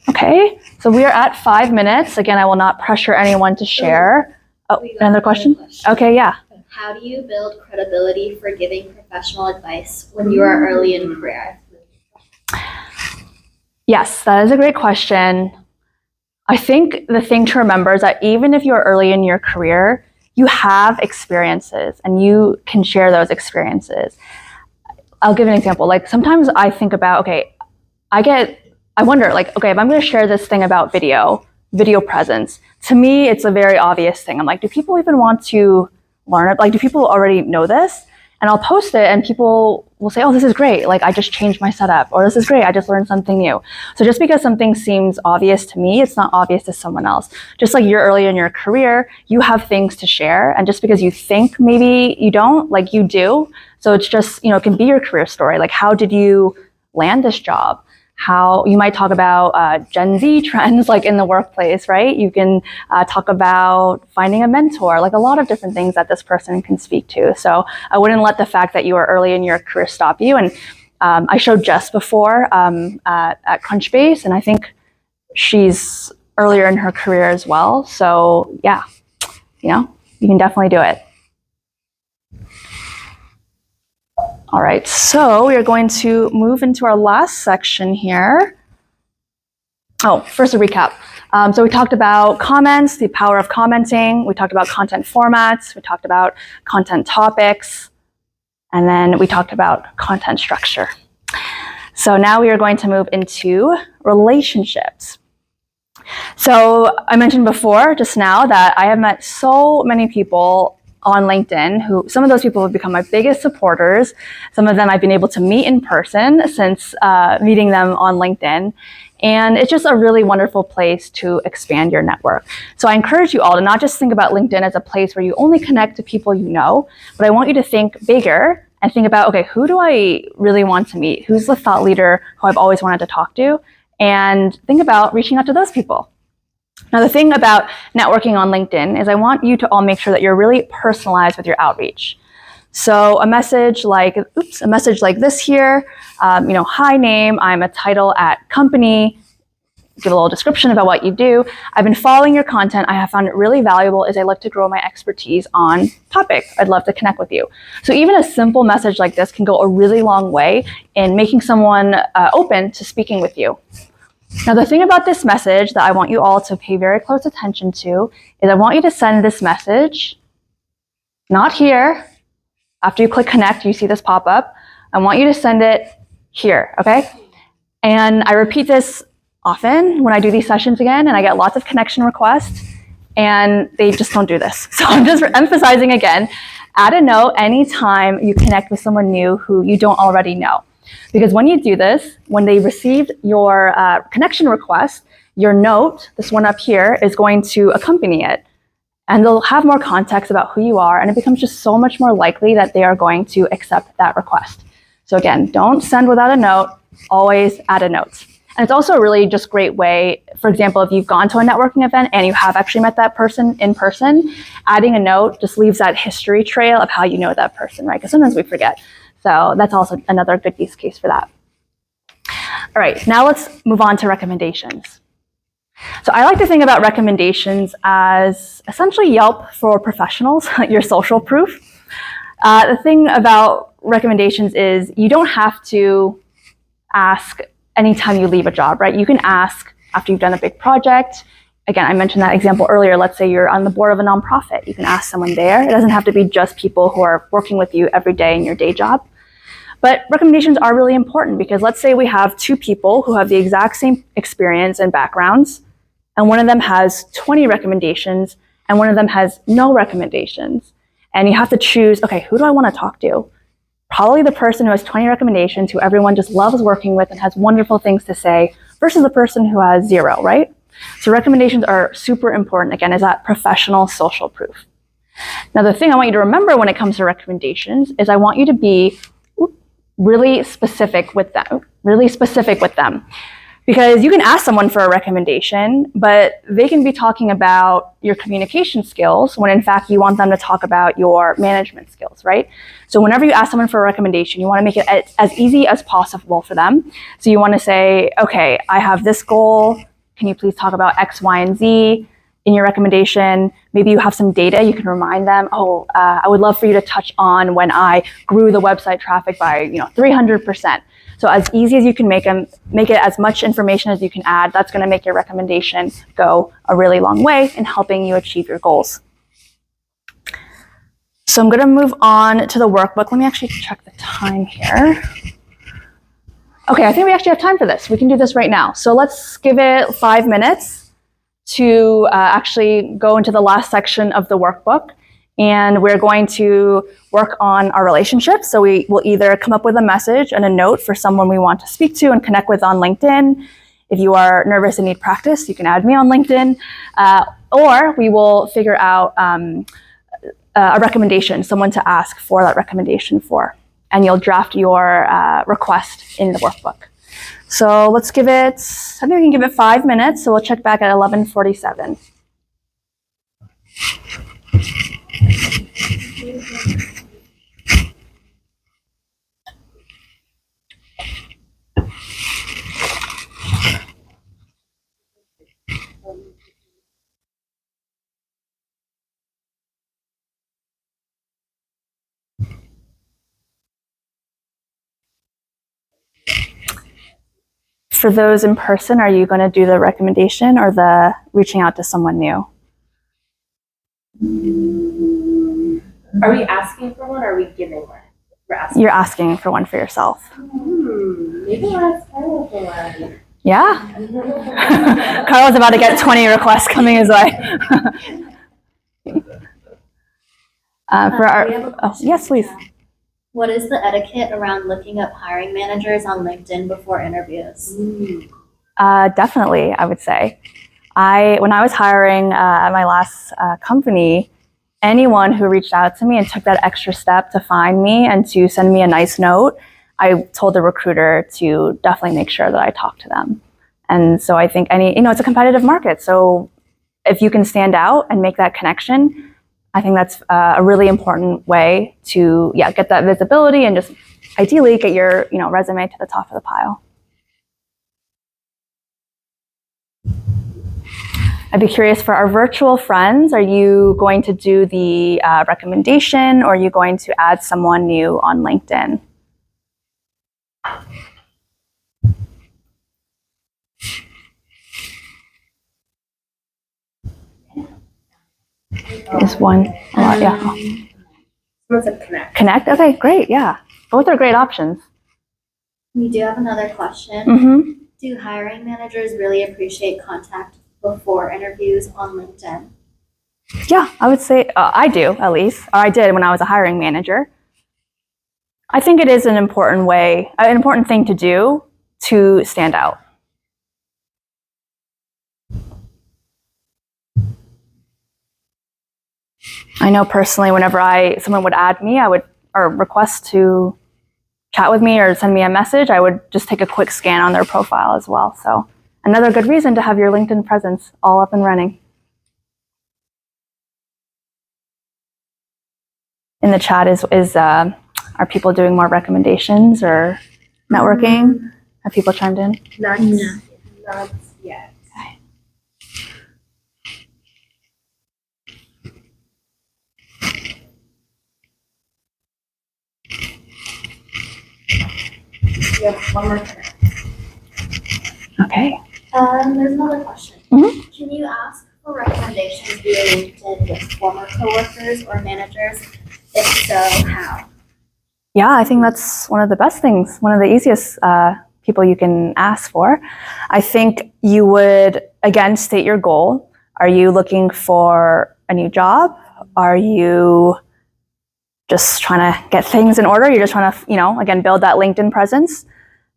Okay, so we are at 5 minutes. Again, I will not pressure anyone to share. Oh, another question? Okay, yeah. How do you build credibility for giving professional advice when you are early in career? Yes, that is a great question. I think the thing to remember is that even if you're early in your career, you have experiences and you can share those experiences. I'll give an example. Sometimes I think about, I wonder, okay, if I'm going to share this thing about video presence, to me, it's a very obvious thing. I'm do people even want to learn it? Do people already know this? And I'll post it and people will say, oh, this is great. I just changed my setup, or this is great. I just learned something new. So just because something seems obvious to me, it's not obvious to someone else. Just like you're early in your career, you have things to share. And just because you think maybe you don't, you do. So it's just, it can be your career story. How did you land this job? How you might talk about Gen Z trends in the workplace, right? You can talk about finding a mentor, a lot of different things that this person can speak to. So I wouldn't let the fact that you are early in your career stop you. And I showed Jess before at Crunchbase, and I think she's earlier in her career as well. So yeah, You can definitely do it. All right, so we are going to move into our last section here. Oh, first a recap. So we talked about comments, the power of commenting. We talked about content formats. We talked about content topics. And then we talked about content structure. So now we are going to move into relationships. So I mentioned before, just now, that I have met so many people on LinkedIn who, some of those people have become my biggest supporters. Some of them I've been able to meet in person since meeting them on LinkedIn. And it's just a really wonderful place to expand your network. So I encourage you all to not just think about LinkedIn as a place where you only connect to people you know, but I want you to think bigger and think about, okay, who do I really want to meet? Who's the thought leader who I've always wanted to talk to? And think about reaching out to those people. Now, the thing about networking on LinkedIn is I want you to all make sure that you're really personalized with your outreach. So a message like this here, hi name, I'm a title at company, give a little description about what you do. I've been following your content. I have found it really valuable as I look to grow my expertise on topic. I'd love to connect with you. So even a simple message like this can go a really long way in making someone open to speaking with you. Now, the thing about this message that I want you all to pay very close attention to is I want you to send this message, not here. After you click connect, you see this pop up. I want you to send it here, okay? And I repeat this often when I do these sessions again, and I get lots of connection requests, and they just don't do this. So I'm just emphasizing again, add a note anytime you connect with someone new who you don't already know. Because when you do this, when they received your connection request, your note, this one up here, is going to accompany it. And they'll have more context about who you are, and it becomes just so much more likely that they are going to accept that request. So again, don't send without a note, always add a note. And it's also a really just great way, for example, if you've gone to a networking event and you have actually met that person in person, adding a note just leaves that history trail of how you know that person, right? Because sometimes we forget. So that's also another good use case for that. All right, now let's move on to recommendations. So I like to think about recommendations as essentially Yelp for professionals, your social proof. The thing about recommendations is you don't have to ask anytime you leave a job, right? You can ask after you've done a big project. Again, I mentioned that example earlier. Let's say you're on the board of a nonprofit. You can ask someone there. It doesn't have to be just people who are working with you every day in your day job. But recommendations are really important because let's say we have two people who have the exact same experience and backgrounds, and one of them has 20 recommendations and one of them has no recommendations. And you have to choose, okay, who do I want to talk to? Probably the person who has 20 recommendations, who everyone just loves working with and has wonderful things to say, versus the person who has 0, right? So recommendations are super important, again, is that professional social proof. Now, the thing I want you to remember when it comes to recommendations is I want you to be really specific with them. Because you can ask someone for a recommendation, but they can be talking about your communication skills when in fact you want them to talk about your management skills, right? So whenever you ask someone for a recommendation, you want to make it as easy as possible for them. So you want to say, okay, I have this goal. Can you please talk about X, Y, and Z in your recommendation? Maybe you have some data. You can remind them, I would love for you to touch on when I grew the website traffic by 300%. So as easy as you can make it as much information as you can add, that's going to make your recommendation go a really long way in helping you achieve your goals. So I'm going to move on to the workbook. Let me actually check the time here. Okay, I think we actually have time for this. We can do this right now. So let's give it 5 minutes to actually go into the last section of the workbook. And we're going to work on our relationships. So we will either come up with a message and a note for someone we want to speak to and connect with on LinkedIn. If you are nervous and need practice, you can add me on LinkedIn. Or we will figure out a recommendation, someone to ask for that recommendation for. And you'll draft your request in the workbook. So let's give it, I think we can give it 5 minutes. So we'll check back at 11:47. for those in person, are you going to do the recommendation or the reaching out to someone new? Are we asking for one or are we giving one? We're asking. You're asking for one for yourself. Maybe we'll ask Carla for one. Yeah? Carla's about to get 20 requests coming his way. Yes, please. What is the etiquette around looking up hiring managers on LinkedIn before interviews? Definitely, I would say. When I was hiring at my last company, anyone who reached out to me and took that extra step to find me and to send me a nice note, I told the recruiter to definitely make sure that I talked to them. And so I think it's a competitive market. So if you can stand out and make that connection, I think that's a really important way to get that visibility and just ideally get your resume to the top of the pile. I'd be curious for our virtual friends, are you going to do the recommendation or are you going to add someone new on LinkedIn? Is one a lot? Yeah. Someone said connect. Connect? Okay, great. Yeah. Both are great options. We do have another question. Mm-hmm. Do hiring managers really appreciate contact before interviews on LinkedIn? Yeah, I would say I do, at least. Or I did when I was a hiring manager. I think it is an important thing to do to stand out. I know personally, whenever someone would add me, or request to chat with me or send me a message, I would just take a quick scan on their profile as well. So another good reason to have your LinkedIn presence all up and running. In the chat are people doing more recommendations or networking? Have people chimed in? Not yet. Okay. We have one more connect. Okay. There's another question. Mhm. Can you ask for recommendations via LinkedIn with former coworkers or managers? If so, how? Yeah, I think that's one of the best things, one of the easiest people you can ask for. I think you would, again, state your goal. Are you looking for a new job? Are you just trying to get things in order? You're just trying to, again, build that LinkedIn presence.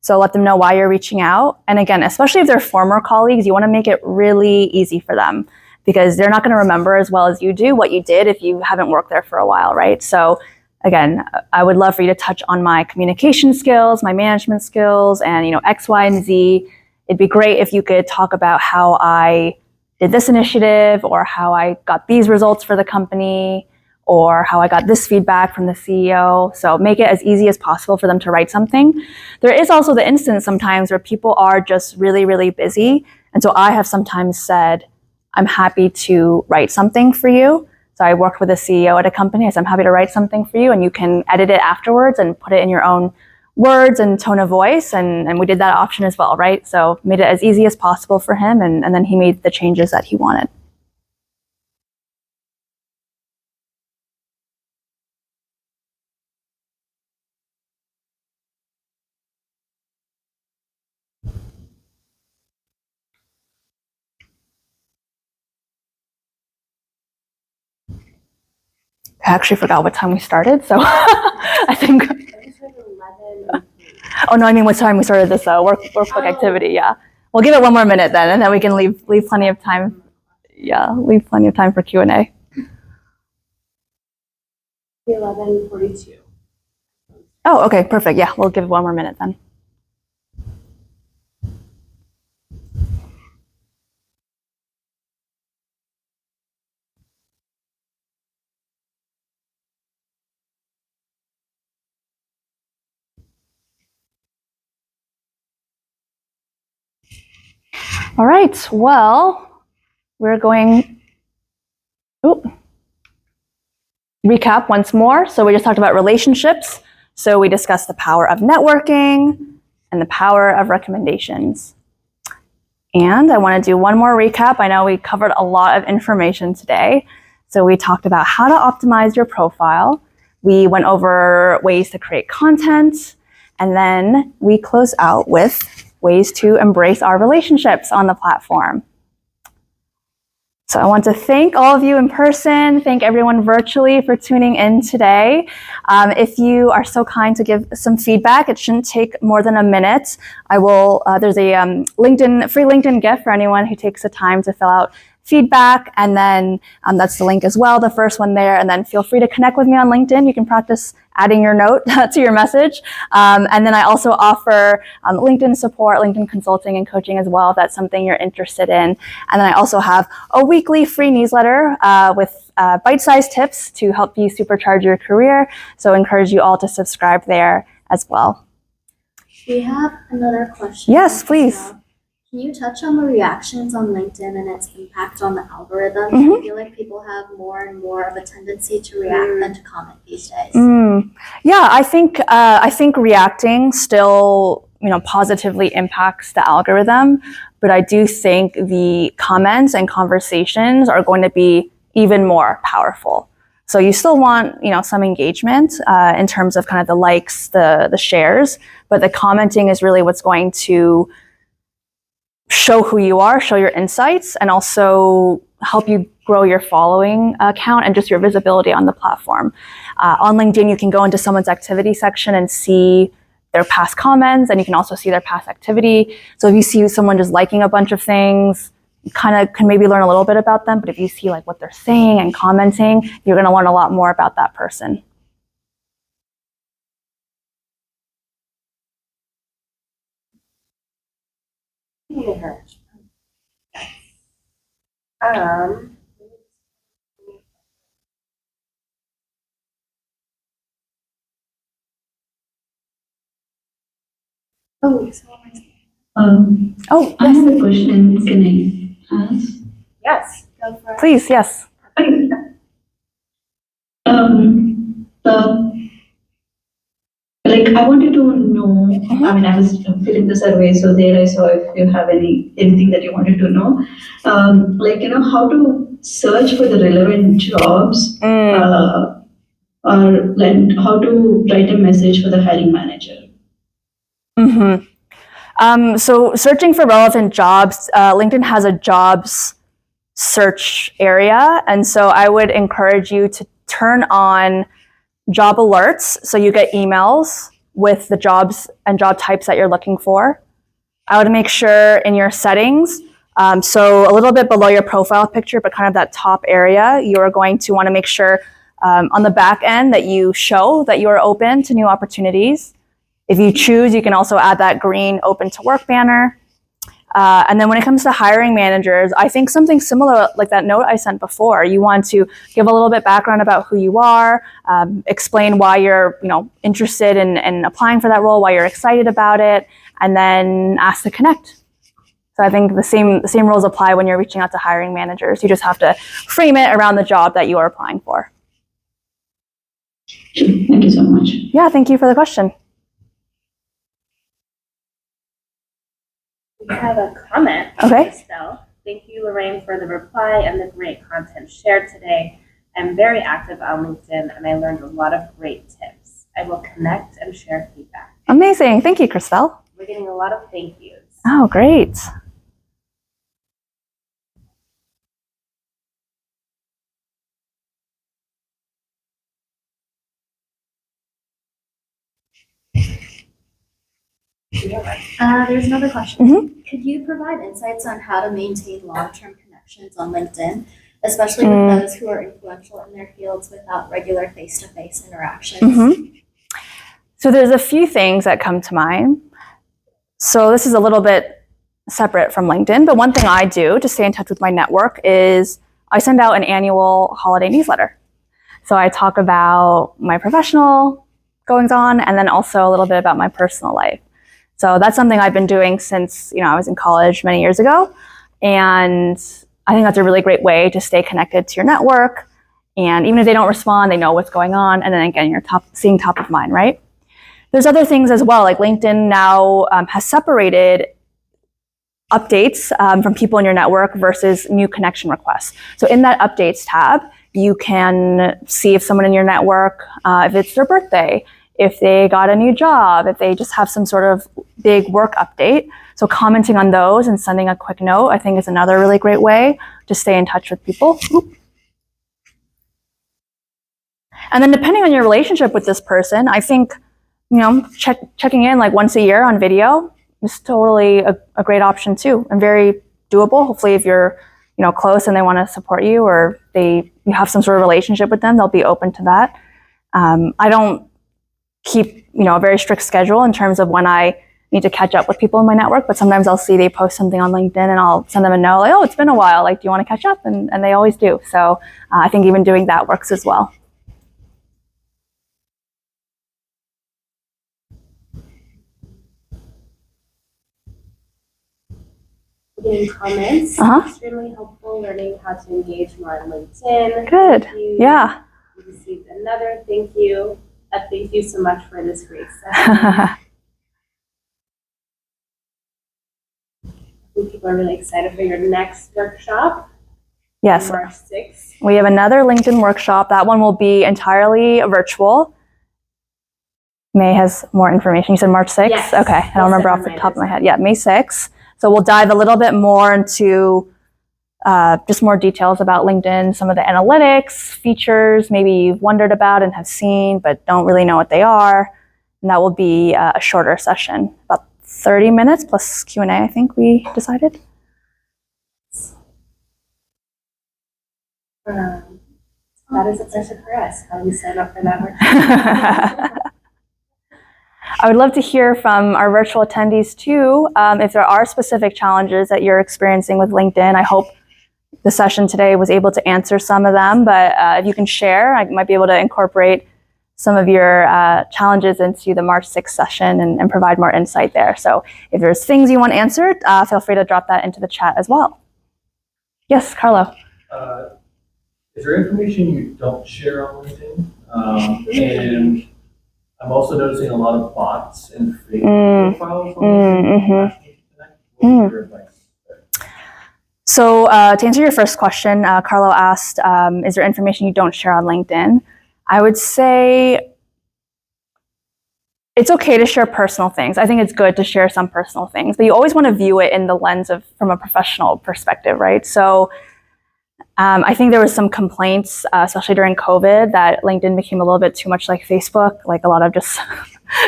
So let them know why you're reaching out. And again, especially if they're former colleagues, you want to make it really easy for them because they're not going to remember as well as you do what you did if you haven't worked there for a while, right? So again, I would love for you to touch on my communication skills, my management skills, and X, Y, and Z. It'd be great if you could talk about how I did this initiative or how I got these results for the company or how I got this feedback from the CEO. So make it as easy as possible for them to write something. There is also the instance sometimes where people are just really, really busy. And so I have sometimes said, I'm happy to write something for you. So I worked with a CEO at a company. I said, I'm happy to write something for you and you can edit it afterwards and put it in your own words and tone of voice. And we did that option as well, right? So made it as easy as possible for him. And then he made the changes that he wanted. I actually forgot what time we started, so I think. Oh no, I mean what time we started this workbook activity. Yeah, we'll give it one more minute then, and then we can leave plenty of time. Yeah, leave plenty of time for Q&A. 11:42. Oh, okay, perfect. Yeah, we'll give it one more minute then. All right, well, we're going, recap once more. So we just talked about relationships. So we discussed the power of networking, and and the power of recommendations. And I want to do one more recap. I know we covered a lot of information today. So we talked about how to optimize your profile. We went over ways to create content. And then we close out with ways to embrace our relationships on the platform. So I want to thank all of you in person, thank everyone virtually for tuning in today. If you are so kind to give some feedback, it shouldn't take more than a minute. There's a free LinkedIn gift for anyone who takes the time to fill out feedback, and then that's the link as well, the first one there, and then feel free to connect with me on LinkedIn. You can practice adding your note to your message. And then I also offer LinkedIn support, LinkedIn consulting and coaching as well, if that's something you're interested in. And then I also have a weekly free newsletter with bite-sized tips to help you supercharge your career. So I encourage you all to subscribe there as well. We have another question. Yes, please. Can you touch on the reactions on LinkedIn and its impact on the algorithm? I feel like people have more and more of a tendency to react than to comment these days. Yeah, I think reacting still, positively impacts the algorithm, but I do think the comments and conversations are going to be even more powerful. So you still want, some engagement in terms of kind of the likes, the shares, but the commenting is really what's going to show who you are, show your insights, and also help you grow your following count and just your visibility on the platform. On LinkedIn, you can go into someone's activity section and see their past comments, and you can also see their past activity. So if you see someone just liking a bunch of things, you kind of can maybe learn a little bit about them, but if you see like what they're saying and commenting, you're going to learn a lot more about that person. I have a question. Can I ask? Yes. Go for it. Please, yes. I wanted to know, I was filling the survey, so there I saw if you have anything that you wanted to know. How to search for the relevant jobs, or how to write a message for the hiring manager. So searching for relevant jobs, LinkedIn has a jobs search area. And so I would encourage you to turn on job alerts so you get emails with the jobs and job types that you're looking for. I would make sure in your settings, so a little bit below your profile picture, but kind of that top area, you are going to want to make sure on the back end that you show that you are open to new opportunities. If you choose, you can also add that green open to work banner. And then when it comes to hiring managers, I think something similar like that note I sent before. You want to give a little bit background about who you are, explain why you're interested in applying for that role, why you're excited about it, and then ask to connect. So I think the same rules apply when you're reaching out to hiring managers. You just have to frame it around the job that you are applying for. Thank you so much. Yeah, thank you for the question. We have a comment. Okay. Estelle. Thank you, Lorraine, for the reply and the great content shared today. I'm very active on LinkedIn, and I learned a lot of great tips. I will connect and share feedback. Amazing. Thank you, Christelle. We're getting a lot of thank yous. Oh, great. There's another question. Mm-hmm. Could you provide insights on how to maintain long-term connections on LinkedIn, especially with those who are influential in their fields without regular face-to-face interactions? Mm-hmm. So there's a few things that come to mind. So this is a little bit separate from LinkedIn, but one thing I do to stay in touch with my network is I send out an annual holiday newsletter. So I talk about my professional goings on and then also a little bit about my personal life. So that's something I've been doing since, I was in college many years ago. And I think that's a really great way to stay connected to your network. And even if they don't respond, they know what's going on. And then again, you're seeing top of mind, right? there's other things as well. Like LinkedIn now has separated updates from people in your network versus new connection requests. So in that updates tab, you can see if someone in your network, if it's their birthday, if they got a new job, if they just have some sort of big work update. So commenting on those and sending a quick note, I think, is another really great way to stay in touch with people. And then depending on your relationship with this person, I think, checking in like once a year on video is totally a great option too, and very doable. Hopefully if you're, close and they want to support you, or you have some sort of relationship with them, they'll be open to that. I don't keep, a very strict schedule in terms of when I need to catch up with people in my network, but sometimes I'll see they post something on LinkedIn and I'll send them a note like, oh, it's been a while. Like, do you want to catch up? And they always do. So I think even doing that works as well. Getting comments, extremely helpful. Learning how to engage more on LinkedIn. Good. Thank you. Yeah. We received another thank you. Thank you so much for this great session. People are really excited for your next workshop. Yes. March 6th. We have another LinkedIn workshop. That one will be entirely virtual. May has more information. You said March 6th? Yes. Okay. I don't remember off the top of my head. Yeah, May 6th. So we'll dive a little bit more into just more details about LinkedIn, some of the analytics, features maybe you've wondered about and have seen but don't really know what they are. And that will be a shorter session, about 30 minutes plus Q&A, I think we decided. That is a question for us. How do we sign up for that workshop? I would love to hear from our virtual attendees too, if there are specific challenges that you're experiencing with LinkedIn. I hope the session today was able to answer some of them, but if you can share, I might be able to incorporate some of your challenges into the March 6th session and provide more insight there. So if there's things you want answered, feel free to drop that into the chat as well. Yes, Carlo. Is there information you don't share on LinkedIn? And I'm also noticing a lot of bots and fake profiles on LinkedIn. What's your advice? So to answer your first question, Carlo asked, is there information you don't share on LinkedIn? I would say it's okay to share personal things. I think it's good to share some personal things, but you always want to view it in the lens of from a professional perspective, right? So I think there was some complaints, especially during COVID, that LinkedIn became a little bit too much like Facebook, like a lot of just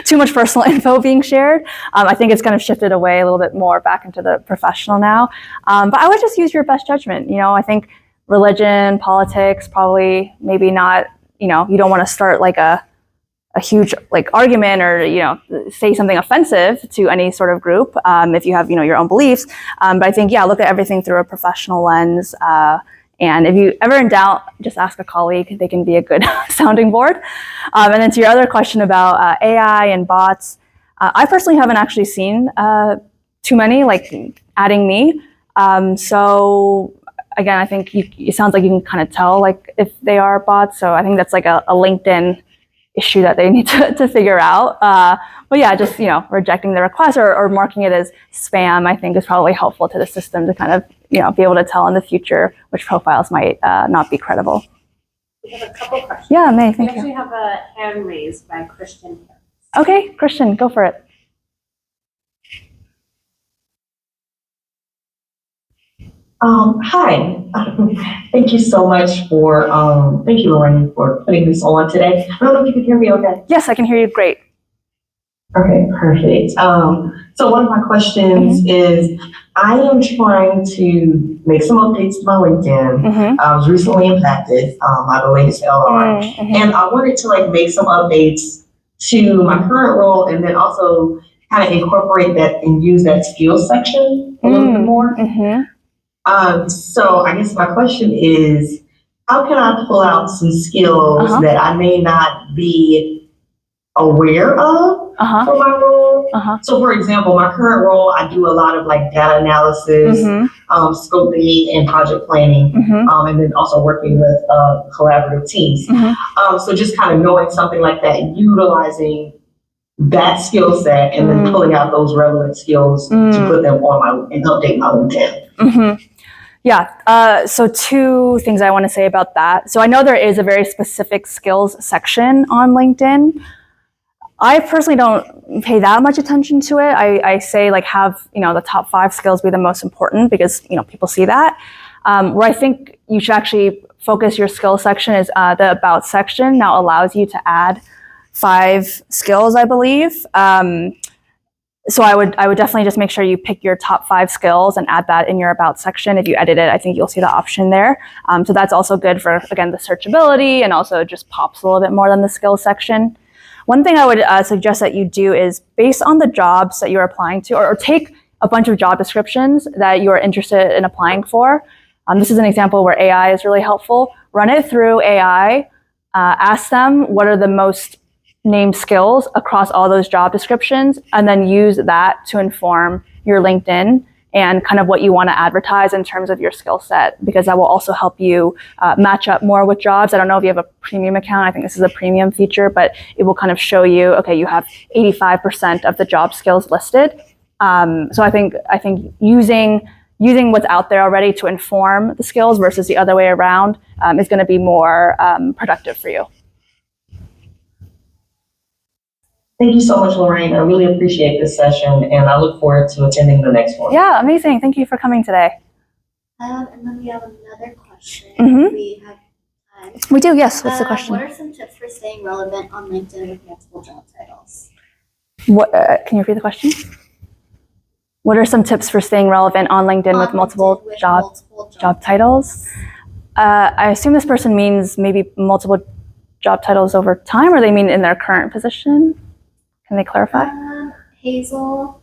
too much personal info being shared. I think it's kind of shifted away a little bit more back into the professional now. But I would just use your best judgment. I think religion, politics, probably maybe not, you don't want to start like a huge like argument or, say something offensive to any sort of group if you have, your own beliefs. But I think, look at everything through a professional lens. And if you ever in doubt, just ask a colleague. They can be a good sounding board. And then to your other question about AI and bots, I personally haven't actually seen too many like adding me. So again, I think it sounds like you can kind of tell like if they are bots. So I think that's like a LinkedIn issue that they need to figure out. But yeah, just, rejecting the request or marking it as spam, I think is probably helpful to the system to kind of, be able to tell in the future which profiles might not be credible. We have a couple questions. Yeah, May, We thank you. actually have a hand raised by Christian. Okay, Christian, go for it. Hi. Thank you so much for, thank you, Lorraine, for putting this on today. I don't know if you can hear me okay. Yes, I can hear you great. Okay, perfect. So one of my questions is, I am trying to make some updates to my LinkedIn. I was recently impacted by the latest LR, and I wanted to make some updates to my current role, and then also kind of incorporate that and use that skills section a little bit more. So I guess my question is, how can I pull out some skills that I may not be aware of for my role? So for example, my current role, I do a lot of data analysis, scoping and project planning, and then also working with collaborative teams. So just kind of knowing something like that, utilizing that skill set and then pulling out those relevant skills to put them on and update my LinkedIn. Yeah, so two things I want to say about that. So I know there is a very specific skills section on LinkedIn. I personally don't pay that much attention to it. I say like have, the top 5 skills be the most important because, people see that. Where I think you should actually focus your skill section is the About section now allows you to add 5 skills, I believe. So I would definitely just make sure you pick your top 5 skills and add that in your About section. If you edit it, I think you'll see the option there. So that's also good for, again, the searchability and also just pops a little bit more than the skills section. One thing I would suggest that you do is based on the jobs that you're applying to, or take a bunch of job descriptions that you're interested in applying for. This is an example where AI is really helpful. Run it through AI, ask them what are the most named skills across all those job descriptions, and then use that to inform your LinkedIn and kind of what you want to advertise in terms of your skill set, because that will also help you match up more with jobs. I don't know if you have a premium account. I think this is a premium feature, but it will kind of show you, okay, you have 85% of the job skills listed. So I think using what's out there already to inform the skills versus the other way around is going to be more productive for you. Thank you so much, Lorraine. I really appreciate this session, and I look forward to attending the next one. Yeah, amazing. Thank you for coming today. And then we have another question. Mhm. We have time. We do, yes. What's the question? What are some tips for staying relevant on LinkedIn with multiple job titles? What, can you repeat the question? What are some tips for staying relevant on LinkedIn with multiple job titles? I assume this person means maybe multiple job titles over time, or they mean in their current position? Can they clarify? Hazel,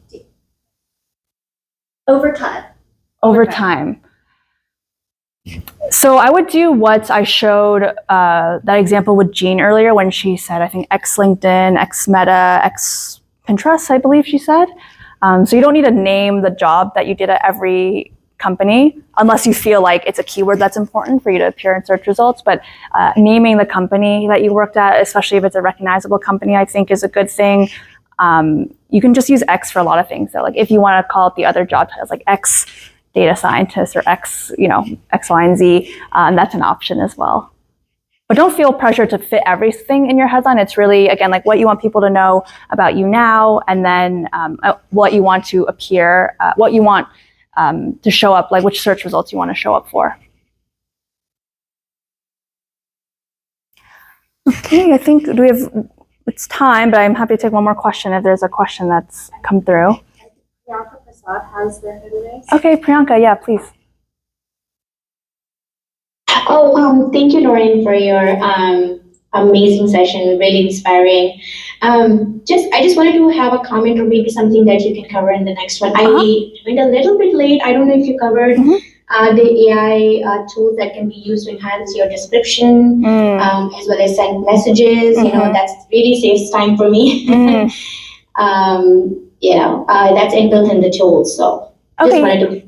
over time. Over time. So I would do what I showed that example with Jean earlier when she said, I think X LinkedIn, X Meta, X Pinterest, I believe she said. So you don't need to name the job that you did at every company unless you feel like it's a keyword that's important for you to appear in search results. But naming the company that you worked at, especially if it's a recognizable company, I think is a good thing. You can just use X for a lot of things. So like if you want to call it the other job titles, like X data scientist or X, X, Y, and Z, that's an option as well. But don't feel pressure to fit everything in your headline. It's really, again, like what you want people to know about you now, and then what you want to appear, what you want to show up, like which search results you want to show up for. Okay, I think it's time, but I'm happy to take one more question if there's a question that's come through. Priyanka Prasad has their hand raised. Okay, Priyanka, yeah, please. Thank you, Lauren, for your amazing session, really inspiring. I just wanted to have a comment or maybe something that you can cover in the next one. I went a little bit late. I don't know if you covered the AI tools that can be used to enhance your description, as well as send messages. That really saves time for me. That's inbuilt in the tools. So just wanted to.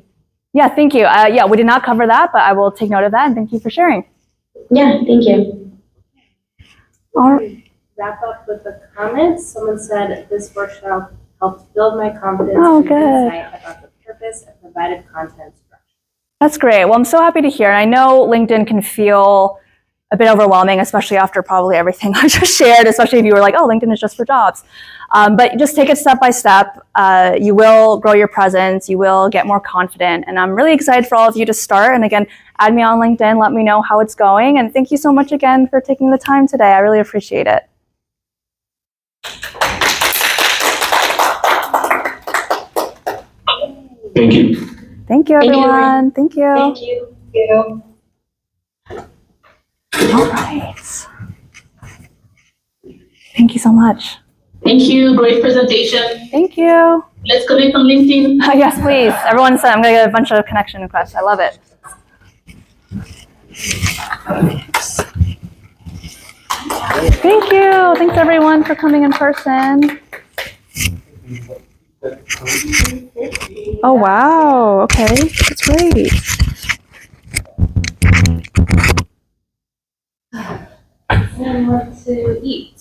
Yeah, thank you. We did not cover that, but I will take note of that, and thank you for sharing. Yeah, thank you. All right. Wrap up with the comments. Someone said this workshop helped build my confidence and insight about the purpose and provided content structure. That's great. Well, I'm so happy to hear. I know LinkedIn can feel a bit overwhelming, especially after probably everything I just shared, especially if you were like, oh, LinkedIn is just for jobs. But just take it step by step. You will grow your presence. You will get more confident. And I'm really excited for all of you to start. And again, add me on LinkedIn. Let me know how it's going. And thank you so much again for taking the time today. I really appreciate it. Thank you. Thank you, everyone. Thank you. Thank you. Thank you. All right. Thank you so much. Thank you. Great presentation. Thank you. Let's connect on LinkedIn. Yes, please. Everyone said I'm going to get a bunch of connection requests. I love it. Thank you. Thanks, everyone, for coming in person. Oh, wow. Okay. That's great. And what to eat?